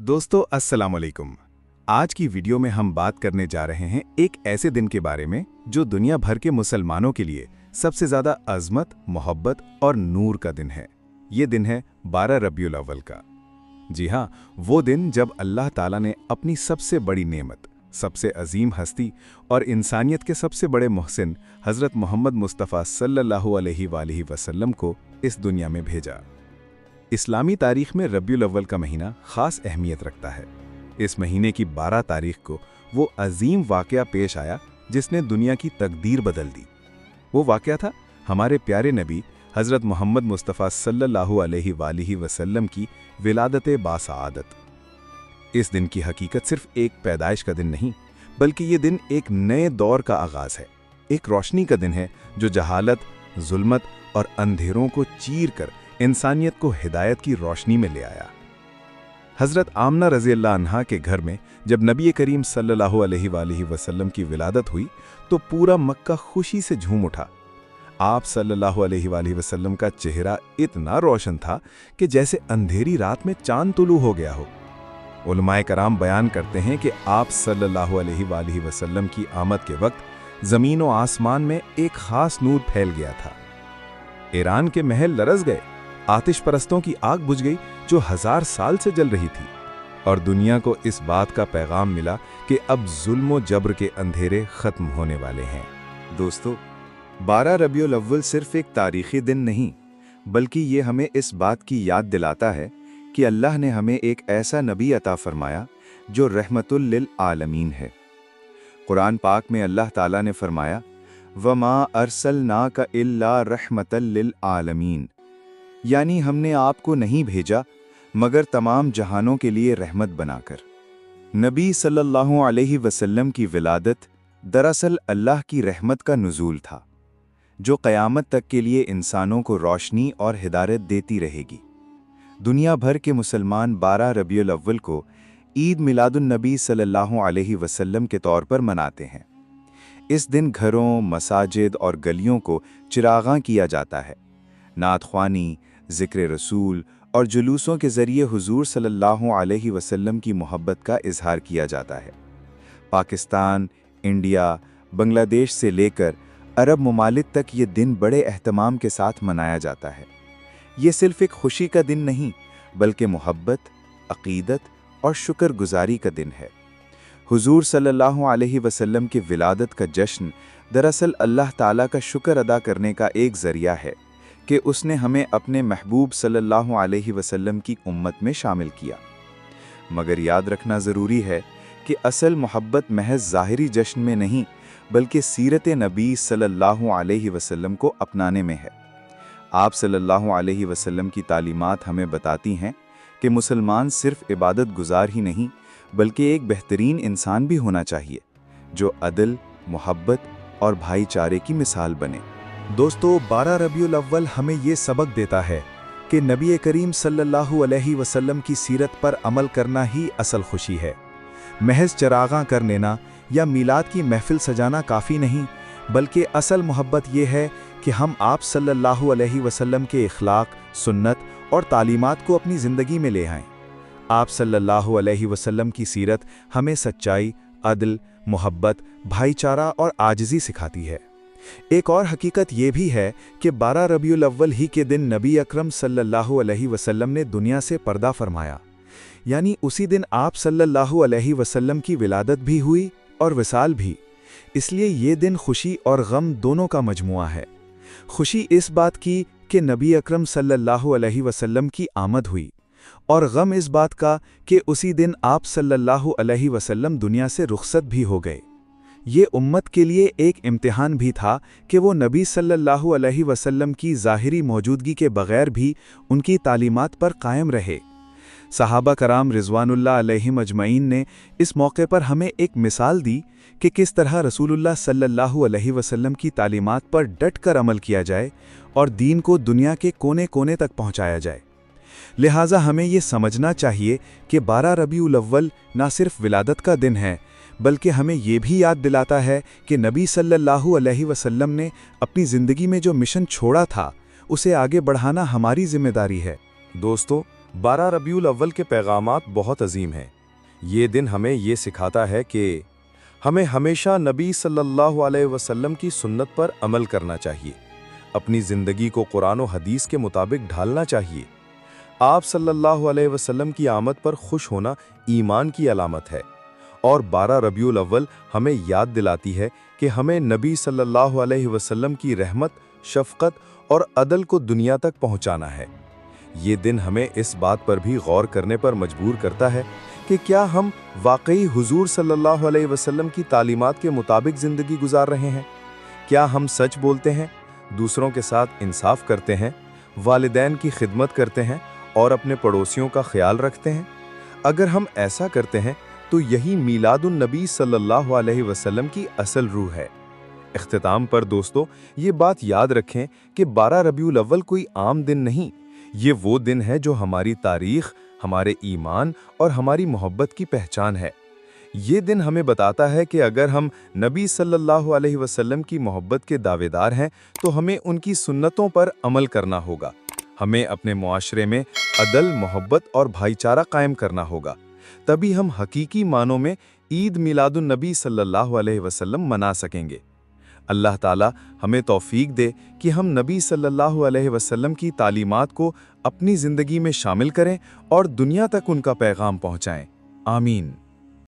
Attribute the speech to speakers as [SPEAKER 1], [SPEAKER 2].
[SPEAKER 1] दोस्तों अस्सलाम वालेकुम। आज की वीडियो में हम बात करने जा रहे हैं एक ऐसे दिन के बारे में जो दुनिया भर के मुसलमानों के लिए सबसे ज़्यादा अज़मत, मोहब्बत और नूर का दिन है। ये दिन है 12 रबीउल अव्वल का। जी हाँ, वो दिन जब अल्लाह ताला ने अपनी सबसे बड़ी नेमत, सबसे अजीम हस्ती और इंसानियत के सबसे बड़े मोहसिन हज़रत मोहम्मद मुस्तफ़ा सल्लल्लाहु अलैहि वसल्लम को इस दुनिया में भेजा। इस्लामी तारीख में रबीउल अव्वल का महीना ख़ास अहमियत रखता है। इस महीने की 12 तारीख को वो अजीम वाक़या पेश आया जिसने दुनिया की तकदीर बदल दी। वो वाक़या था हमारे प्यारे नबी हज़रत मोहम्मद मुस्तफ़ा सल्लल्लाहु अलैहि वसल्लम की विलादत बासआदत। इस दिन की हकीकत सिर्फ एक पैदाइश का दिन नहीं, बल्कि ये दिन एक नए दौर का आगाज़ है। एक रोशनी का दिन है जो जहालत, जुल्मत और अंधेरों को चीर कर इंसानियत को हिदायत की रोशनी में ले आया। हज़रत आमना रज़ी अल्लाह अन्हा के घर में जब नबी करीम सल्लल्लाहु अलैहि वसल्लम की विलादत हुई तो पूरा मक्का खुशी से झूम उठा। आप सल्लल्लाहु अलैहि वसल्लम का चेहरा इतना रोशन था कि जैसे अंधेरी रात में चांद तुलू हो गया हो। उलमाए कराम बयान करते हैं कि आप सल्लल्लाहु अलैहि वसल्लम की आमद के वक्त ज़मीन व आसमान में एक ख़ास नूर फैल गया था। ईरान के महल लरज़ गए, आतिश परस्तों की आग बुझ गई जो 1000 साल से जल रही थी, और दुनिया को इस बात का पैगाम मिला कि अब जुल्म व जबर के अंधेरे खत्म होने वाले हैं। दोस्तों, 12 रबीउल अव्वल सिर्फ एक तारीख़ी दिन नहीं, बल्कि ये हमें इस बात की याद दिलाता है कि अल्लाह ने हमें एक ऐसा नबी अता फरमाया जो रहमतुल लिल आलमीन है। कुरान पाक में अल्लाह ताला ने फरमाया, वमा अरसलनाका इल्ला रहमतल लिल आलमीन, यानी हमने आपको नहीं भेजा मगर तमाम जहानों के लिए रहमत बनाकर। नबी सल्लल्लाहु अलैहि वसल्लम की विलादत दरअसल अल्लाह की रहमत का नुज़ूल था, जो क़यामत तक के लिए इंसानों को रोशनी और हिदायत देती रहेगी। दुनिया भर के मुसलमान 12 रबीउल अव्वल को ईद मिलादुन नबी सल्लल्लाहु अलैहि वसल्लम के तौर पर मनाते हैं। इस दिन घरों, मसाजिद और गलियों को चिरागां किया जाता है। नात ख्वानी, ज़िक्र रसूल और जुलूसों के ज़रिए हुजूर सल्लल्लाहु अलैहि वसल्लम की मोहब्बत का इजहार किया जाता है। पाकिस्तान, इंडिया, बांग्लादेश से लेकर अरब ममालिक तक ये दिन बड़े एहतमाम के साथ मनाया जाता है। ये सिर्फ एक खुशी का दिन नहीं, बल्कि मोहब्बत, अक़ीदत और शुक्रगुजारी का दिन है। हुजूर सल्लल्लाहु अलैहि वसल्लम की विलादत का जश्न दरअसल अल्लाह ताला का शुक्र अदा करने का एक ज़रिया है कि उसने हमें अपने महबूब सल्लल्लाहु अलैहि वसल्लम की उम्मत में शामिल किया। मगर याद रखना ज़रूरी है कि असल मोहब्बत महज ज़ाहिरी जश्न में नहीं, बल्कि सीरत नबी सल्लल्लाहु अलैहि वसल्लम को अपनाने में है। आप सल्लल्लाहु अलैहि वसल्लम की तालीमात हमें बताती हैं कि मुसलमान सिर्फ इबादत गुजार ही नहीं, बल्कि एक बेहतरीन इंसान भी होना चाहिए जो अदल, मोहब्बत और भाईचारे की मिसाल बने। दोस्तों, 12 रबीउल अव्वल हमें ये सबक देता है कि नबी करीम सल्लल्लाहु अलैहि वसल्लम की सीरत पर अमल करना ही असल खुशी है। महज चरागां कर लेना या मीलाद की महफिल सजाना काफ़ी नहीं, बल्कि असल मोहब्बत ये है कि हम आप सल्लल्लाहु अलैहि वसल्लम के इखलाक, सुन्नत और तालीमात को अपनी ज़िंदगी में ले आएं। आप सल्लल्लाहु अलैहि वसल्लम की सीरत हमें सच्चाई, अदल, मोहब्बत, भाईचारा और आजिज़ी सिखाती है। एक और हकीकत ये भी है कि 12 रबीउल अव्वल ही के दिन नबी अकरम सल्लल्लाहु अलैहि वसल्लम ने दुनिया से पर्दा फरमाया, यानी उसी दिन आप सल्लल्लाहु अलैहि वसल्लम की विलादत भी हुई और विसाल भी। इसलिए ये दिन खुशी और गम दोनों का मजमुआ है। खुशी इस बात की कि नबी अकरम सल्लल्लाहु अलैहि वसल्लम की आमद हुई, और गम इस बात का कि उसी दिन आप सल्लल्लाहु अलैहि वसल्लम दुनिया से रुखसत भी हो गए। ये उम्मत के लिए एक इम्तिहान भी था कि वो नबी सल्लल्लाहु अलैहि वसल्लम की ज़ाहिरी मौजूदगी के बग़ैर भी उनकी तालीमात पर कायम रहे। सहाबा कराम रिज़वानुल्लाह अलैहिम अजमईन ने इस मौके पर हमें एक मिसाल दी कि किस तरह रसूलुल्लाह सल्लल्लाहु अलैहि वसल्लम की तालीमात पर डट कर अमल किया जाए और दीन को दुनिया के कोने कोने तक पहुँचाया जाए। लिहाजा हमें ये समझना चाहिए कि 12 रबीउल अव्वल ना सिर्फ विलादत का दिन है, बल्कि हमें ये भी याद दिलाता है कि नबी सल्लल्लाहु अलैहि वसल्लम ने अपनी ज़िंदगी में जो मिशन छोड़ा था, उसे आगे बढ़ाना हमारी जिम्मेदारी है। दोस्तों,
[SPEAKER 2] 12 रबीउल अव्वल के पैगामात बहुत अजीम हैं। ये दिन हमें ये सिखाता है कि हमें हमेशा नबी सल्लल्लाहु अलैहि वसल्लम की सुन्नत पर अमल करना चाहिए, अपनी ज़िंदगी को कुरान और हदीस के मुताबिक ढालना चाहिए। आप सल्लल्लाहु अलैहि वसल्लम की आमद पर खुश होना ईमान की अलामत है, और 12 रबीउल अव्वल हमें याद दिलाती है कि हमें नबी सल्लल्लाहु अलैहि वसल्लम की रहमत, शफ़क़त और अदल को दुनिया तक पहुंचाना है। ये दिन हमें इस बात पर भी गौर करने पर मजबूर करता है कि क्या हम वाकई हुजूर सल्लल्लाहु अलैहि वसल्लम की तालीमात के मुताबिक ज़िंदगी गुजार रहे हैं। क्या हम सच बोलते हैं, दूसरों के साथ इंसाफ करते हैं, वालिदैन की खिदमत करते हैं और अपने पड़ोसियों का ख्याल रखते हैं। अगर हम ऐसा करते हैं तो यही मीलादुन नबी सल्लल्लाहु अलैहि वसल्लम की असल रूह है। इख्तिताम पर दोस्तों, ये बात याद रखें कि 12 रबीउल अव्वल कोई आम दिन नहीं, ये वो दिन है जो हमारी तारीख, हमारे ईमान और हमारी मोहब्बत की पहचान है। ये दिन हमें बताता है कि अगर हम नबी सल्लल्लाहु अलैहि वसल्लम की मोहब्बत के दावेदार हैं तो हमें उनकी सुन्नतों पर अमल करना होगा। हमें अपने मुआशरे में अदल, मोहब्बत और भाईचारा कायम करना होगा। तभी हम हकीकी मानों में ईद मिलादुन नबी सल्लल्लाहु अलैहि वसल्लम मना सकेंगे। अल्लाह ताला हमें तौफीक दे कि हम नबी सल्लल्लाहु अलैहि वसल्लम की तालीमात को अपनी ज़िंदगी में शामिल करें और दुनिया तक उनका पैगाम पहुँचाएं। आमीन।